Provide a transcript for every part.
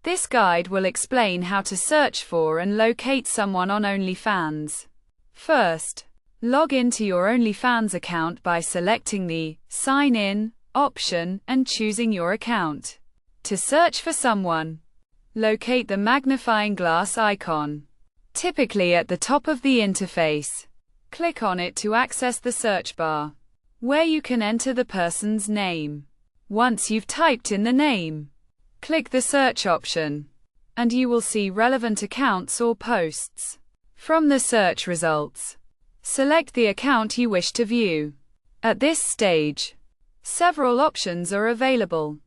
This guide will explain how to search for and locate someone on Onlyfans. First, log into your Onlyfans account by selecting the Sign In option and choosing your account. To search for someone, locate the magnifying glass icon, typically at the top of the interface. Click on it to access the search bar, where you can enter the person's name. Once you've typed in the name, click the search option, and you will see relevant accounts or posts. From the search results, select the account you wish to view. At this stage, several options are available.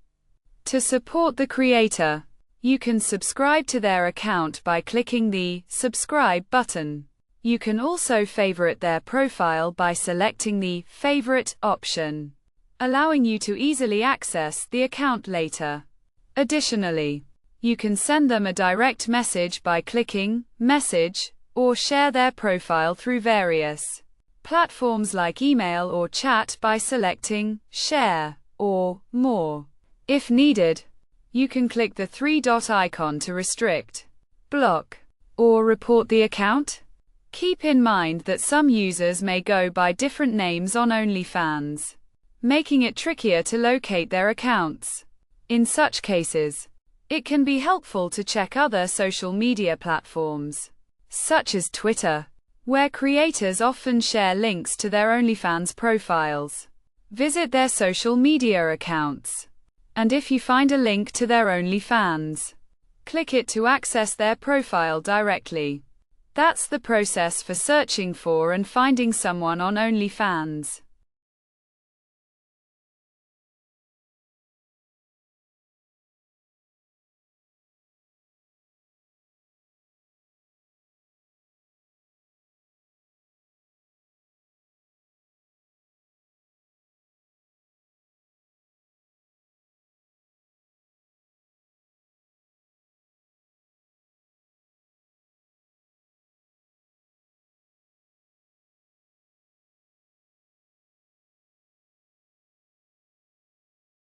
To support the creator, you can subscribe to their account by clicking the Subscribe button. You can also favorite their profile by selecting the Favorite option, allowing you to easily access the account later. Additionally, you can send them a direct message by clicking Message, or share their profile through various platforms like email or chat by selecting Share or More. If needed, you can click the three-dot icon to restrict, block, or report the account. Keep in mind that some users may go by different names on Onlyfans, making it trickier to locate their accounts. In such cases, it can be helpful to check other social media platforms, such as Twitter, where creators often share links to their Onlyfans profiles. Visit their social media accounts, and if you find a link to their Onlyfans, click it to access their profile directly. That's the process for searching for and finding someone on Onlyfans.